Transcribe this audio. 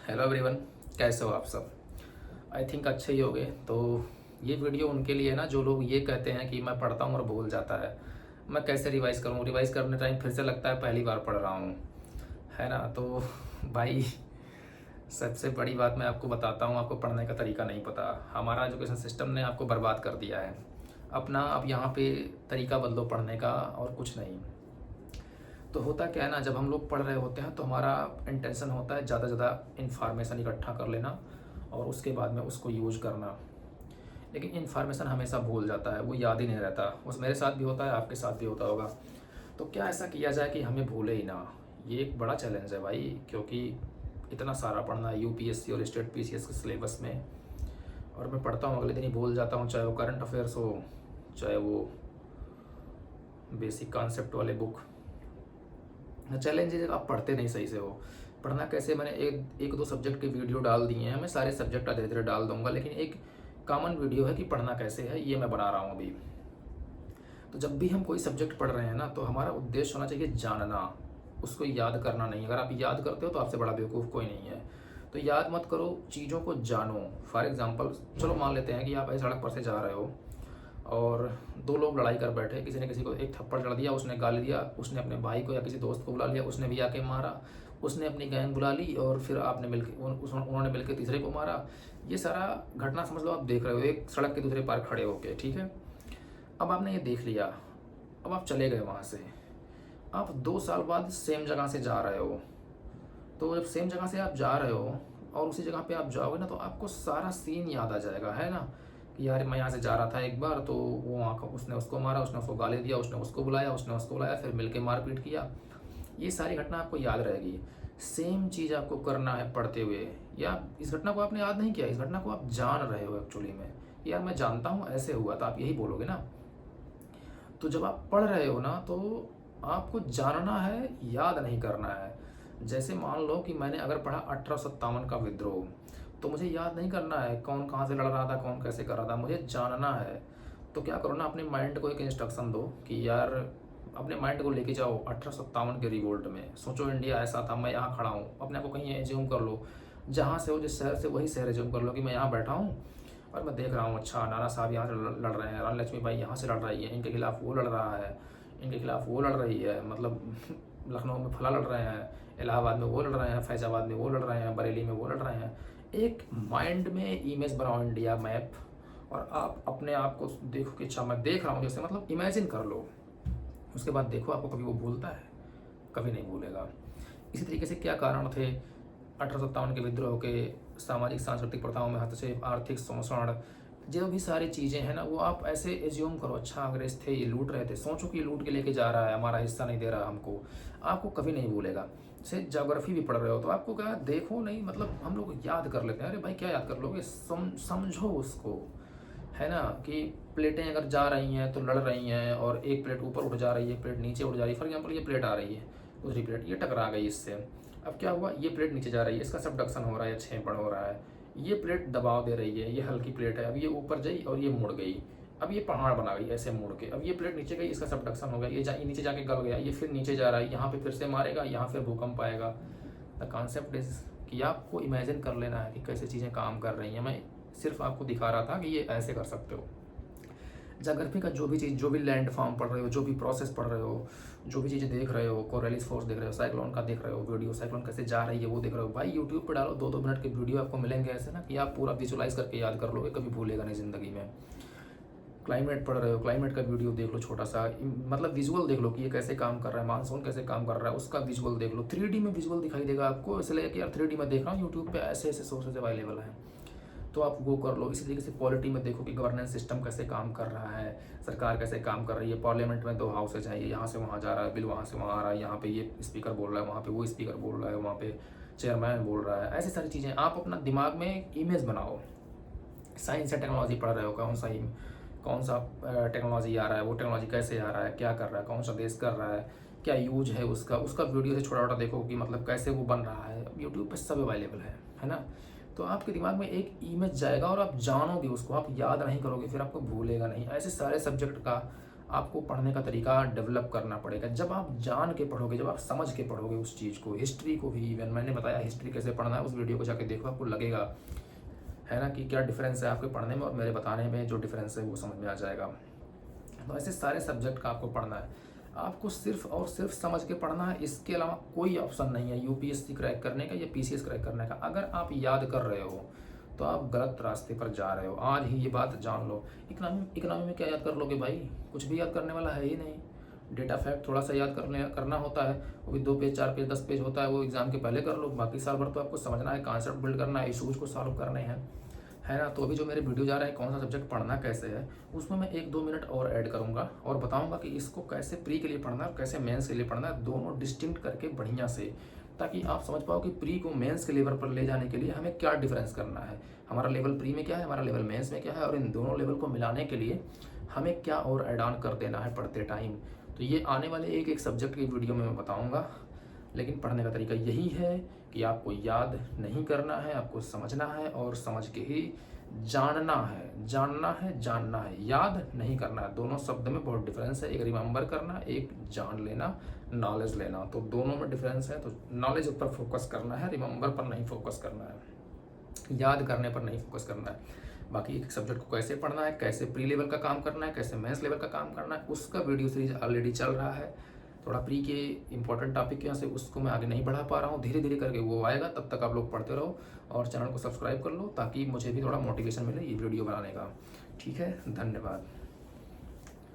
Hello everyone, कैसे हो आप सब। आई थिंक अच्छे ही होंगे। तो ये वीडियो उनके लिए है ना जो लोग ये कहते हैं कि मैं पढ़ता हूँ और भूल जाता है। मैं कैसे रिवाइज़ करूँ, रिवाइज़ करने टाइम फिर से लगता है पहली बार पढ़ रहा हूँ, है ना। तो भाई, सबसे बड़ी बात मैं आपको बताता हूँ, आपको पढ़ने का तरीका नहीं पता। हमारा एजुकेशन सिस्टम ने आपको बर्बाद कर दिया है। अपना अब यहाँ पे तरीका बदलो पढ़ने का, और कुछ नहीं। तो होता क्या है ना, जब हम लोग पढ़ रहे होते हैं तो हमारा इंटेंशन होता है ज़्यादा से ज़्यादा इन्फॉर्मेशन इकट्ठा कर लेना और उसके बाद में उसको यूज़ करना। लेकिन इन्फॉर्मेशन हमेशा भूल जाता है, वो याद ही नहीं रहता। उस मेरे साथ भी होता है, आपके साथ भी होता होगा। तो क्या ऐसा किया जाए कि हमें भूले ही ना। ये एक बड़ा चैलेंज है भाई, क्योंकि इतना सारा पढ़ना है यूपीएससी और स्टेट पीसीएस के सिलेबस में। और मैं पढ़ता हूँ अगले दिन ही भूल जाता हूँ, चाहे वो करंट अफेयर्स हो, चाहे वो बेसिक कॉन्सेप्ट वाले बुक। चैलेंज है आप पढ़ते नहीं सही से हो। पढ़ना कैसे, मैंने एक दो सब्जेक्ट के वीडियो डाल दिए हैं। मैं सारे सब्जेक्ट धीरे धीरे डाल दूंगा, लेकिन एक कॉमन वीडियो है कि पढ़ना कैसे है, ये मैं बना रहा हूँ अभी। तो जब भी हम कोई सब्जेक्ट पढ़ रहे हैं ना, तो हमारा उद्देश्य होना चाहिए जानना, उसको याद करना नहीं। अगर आप याद करते हो तो आपसे बड़ा बेवकूफ़ कोई नहीं है। तो याद मत करो, चीज़ों को जानो। फॉर एग्जाम्पल, चलो मान लेते हैं कि आप ऐसी सड़क पर से जा रहे हो और दो लोग लड़ाई कर बैठे। किसी ने किसी को एक थप्पड़ जड़ दिया, उसने गाली दिया, उसने अपने भाई को या किसी दोस्त को बुला लिया, उसने भी आके मारा, उसने अपनी गैंग बुला ली और फिर आपने मिलकर उन्होंने मिलकर तीसरे को मारा। ये सारा घटना समझ लो आप देख रहे हो एक सड़क के दूसरे पार खड़े होके, ठीक है। अब आपने ये देख लिया, अब आप चले गए वहाँ से। आप 2 साल बाद सेम जगह से जा रहे हो। तो जब सेम जगह से आप जा रहे हो और उसी जगह पे आप जाओगे ना, तो आपको सारा सीन याद आ जाएगा, है ना। कि यार मैं यहाँ से जा रहा था एक बार, तो वो वहाँ का उसने उसको मारा, उसने उसको गाली दिया, उसने उसको बुलाया, उसने उसको बुलाया, फिर मिलके मारपीट किया। ये सारी घटना आपको याद रहेगी। सेम चीज़ आपको करना है पढ़ते हुए। या इस घटना को आपने याद नहीं किया, इस घटना को आप जान रहे हो एक्चुअली में। यार मैं जानता हूँ ऐसे हुआ था, आप यही बोलोगे ना। तो जब आप पढ़ रहे हो ना, तो आपको जानना है, याद नहीं करना है। जैसे मान लो कि मैंने अगर पढ़ा 1857 का विद्रोह, तो मुझे याद नहीं करना है कौन कहाँ से लड़ रहा था, कौन कैसे कर रहा था, मुझे जानना है। तो क्या करो ना, अपने माइंड को एक इंस्ट्रक्शन दो कि यार अपने माइंड को लेके जाओ 1857 के रिवोल्ट में। सोचो इंडिया ऐसा था, मैं यहाँ खड़ा हूँ। अपने आप को कहीं एज्यूम कर लो, जहाँ से हो, जिस शहर से, वही शहर एज्यूम कर लो कि मैं यहाँ बैठा हूँ और मैं देख रहा हूँ, अच्छा नाना साहब यहाँ से लड़ रहे हैं, रानी लक्ष्मी बाई यहाँ से लड़ रही है, इनके खिलाफ वो लड़ रहा है, इनके खिलाफ वो लड़ रही है, मतलब लखनऊ में फला लड़ रहे हैं, इलाहाबाद में वो लड़ रहे हैं, फैजाबाद में वो लड़ रहे हैं, बरेली में वो लड़ रहे हैं। एक माइंड में इमेज बनाओ, इंडिया मैप, और आप अपने आप को देखो कि अच्छा मैं देख रहा हूँ, जैसे मतलब इमेजिन कर लो। उसके बाद देखो आपको कभी वो भूलता है, कभी नहीं भूलेगा। इसी तरीके से क्या कारण थे 1857 के विद्रोह के। सामाजिक सांस्कृतिक प्रथाओं में हस्तक्षेप, आर्थिक शोषण, जो भी सारी चीज़ें हैं ना, वो आप ऐसे एज्यूम करो, अच्छा अंग्रेज थे, ये लूट रहे थे, सोचो कि ये लूट के लेके जा रहा है, हमारा हिस्सा नहीं दे रहा हमको। आपको कभी नहीं भूलेगा। जैसे ज्योग्राफी भी पढ़ रहे हो तो आपको क्या देखो नहीं, मतलब हम लोग याद कर लेते हैं। अरे भाई क्या याद कर लोगे, समझो उसको, है ना। कि प्लेटें अगर जा रही हैं तो लड़ रही हैं, और एक प्लेट ऊपर उठ जा रही है, प्लेट नीचे उठ जा रही है। फॉर एग्जाम्पल ये प्लेट आ रही है, दूसरी प्लेट ये टकरा गई इससे। अब क्या हुआ, ये प्लेट नीचे जा रही है, इसका सबडक्शन हो रहा है या छेपड़ हो रहा है। ये प्लेट दबाव दे रही है, ये हल्की प्लेट है, अब ये ऊपर गई और ये मुड़ गई, अब ये पहाड़ बना गई ऐसे मुड़ के। अब ये प्लेट नीचे गई, इसका सबडक्शन हो गया, ये नीचे जाके गल गया, ये फिर नीचे जा रहा है, यहाँ पे फिर से मारेगा, यहाँ फिर भूकंप आएगा। द कॉन्सेप्ट इज कि आपको इमेजिन कर लेना है कि कैसे चीज़ें काम कर रही हैं। मैं सिर्फ आपको दिखा रहा था कि ये ऐसे कर सकते हो। ज्योग्राफी का जो भी चीज़, जो भी लैंड फॉर्म पढ़ रहे हो, जो भी प्रोसेस पढ़ रहे हो, जो भी चीज़ें देख रहे हो, कोरेलिस फोर्स देख रहे हो, साइक्लोन का देख रहे हो वीडियो, साइक्लोन कैसे जा रही है वो देख रहे हो, भाई यूट्यूब पे डालो, 2-2 मिनट के वीडियो आपको मिलेंगे ऐसे ना कि आप पूरा विजुलाइज करके याद कर लोगे, कभी भूलेगा नहीं ज़िंदगी में। क्लाइमेट पढ़ रहे हो, क्लाइमेट का वीडियो देख लो छोटा सा, मतलब विजुअल देख लो कि ये कैसे काम कर रहा है, मानसून कैसे काम कर रहा है, उसका विजुअल देख लो। 3D में विजुअल दिखाई देगा आपको, इसलिए कि यार 3D में देख रहा हूँ, यूट्यूब पे ऐसे ऐसे सोर्सेज अवेलेबल हैं, तो आप वो कर लो। इसी तरीके से पॉलिटी में देखो कि गवर्नेंस सिस्टम कैसे काम कर रहा है, सरकार कैसे काम कर रही है। पार्लियामेंट में 2 हाउसेज हैं, ये यहाँ से वहाँ जा रहा है, बिल वहाँ से वहाँ आ रहा है, यहाँ पे ये स्पीकर बोल रहा है, वहाँ पे वो स्पीकर बोल रहा है, वहाँ पे चेयरमैन बोल रहा है। ऐसी सारी चीज़ें आप अपना दिमाग में एक इमेज बनाओ। साइंस या टेक्नोलॉजी पढ़ रहे हो, कौन सा टेक्नोलॉजी आ रहा है, वो टेक्नोलॉजी कैसे आ रहा है, क्या कर रहा है, कौन सा देश कर रहा है, क्या यूज है उसका उसका वीडियो से छोटा छोटा देखो कि मतलब कैसे वो बन रहा है। यूट्यूब पे सब अवेलेबल है ना। तो आपके दिमाग में एक इमेज जाएगा और आप जानोगे उसको, आप याद नहीं करोगे, फिर आपको भूलेगा नहीं। ऐसे सारे सब्जेक्ट का आपको पढ़ने का तरीका डेवलप करना पड़ेगा। जब आप जान के पढ़ोगे, जब आप समझ के पढ़ोगे उस चीज़ को, हिस्ट्री को भी इवन मैंने बताया हिस्ट्री कैसे पढ़ना है, उस वीडियो को जाके देखो, आपको लगेगा है ना कि क्या डिफरेंस है आपके पढ़ने में और मेरे बताने में, जो डिफरेंस है वो समझ में आ जाएगा। तो ऐसे सारे सब्जेक्ट का आपको पढ़ना है, आपको सिर्फ और सिर्फ समझ के पढ़ना है, इसके अलावा कोई ऑप्शन नहीं है यूपीएससी क्रैक करने का या पीसीएस क्रैक करने का। अगर आप याद कर रहे हो तो आप गलत रास्ते पर जा रहे हो, आज ही ये बात जान लो। इकोनॉमी में क्या याद कर लोगे भाई, कुछ भी याद करने वाला है ही नहीं। डेटा फैक्ट थोड़ा सा याद करना होता है, वो भी 2 पेज 4 पेज 10 पेज होता है, वो एग्जाम के पहले कर लो। बाकी साल भर तो आपको समझना है, कॉन्सेप्ट बिल्ड करना है, इशूज़ को सॉल्व करने हैं, है ना। तो अभी जो मेरे वीडियो जा रहा है कौन सा सब्जेक्ट पढ़ना कैसे है, उसमें मैं 1-2 मिनट और ऐड करूंगा और बताऊंगा कि इसको कैसे प्री के लिए पढ़ना है और कैसे मेंस के लिए पढ़ना है, दोनों डिस्टिंक्ट करके बढ़िया से, ताकि आप समझ पाओ कि प्री को मेंस के लेवल पर ले जाने के लिए हमें क्या डिफरेंस करना है, हमारा लेवल प्री में क्या है, हमारा लेवल मेंस में क्या है, और इन दोनों लेवल को मिलाने के लिए हमें क्या और ऐड ऑन कर देना है पढ़ते टाइम। तो ये आने वाले एक सब्जेक्ट की वीडियो में मैं बताऊँगा। लेकिन पढ़ने का तरीका यही है कि आपको याद नहीं करना है, आपको समझना है और समझ के ही जानना है, जानना है, याद नहीं करना है। दोनों शब्द में बहुत डिफरेंस है, एक रिमेंबर करना, एक जान लेना, नॉलेज लेना। तो दोनों में डिफरेंस है। तो नॉलेज पर फोकस करना है, रिमेंबर पर नहीं फोकस करना है, याद करने पर नहीं फोकस करना है। बाकी एक सब्जेक्ट को कैसे पढ़ना है, कैसे प्री लेवल का काम करना है, कैसे मेंस लेवल का काम करना है, उसका वीडियो सीरीज ऑलरेडी चल रहा है। थोड़ा प्री के इंपॉर्टेंट टॉपिक यहाँ से उसको मैं आगे नहीं बढ़ा पा रहा हूँ, धीरे धीरे करके वो आएगा। तब तक आप लोग पढ़ते रहो और चैनल को सब्सक्राइब कर लो, ताकि मुझे भी थोड़ा मोटिवेशन मिले ये वीडियो बनाने का। ठीक है, धन्यवाद।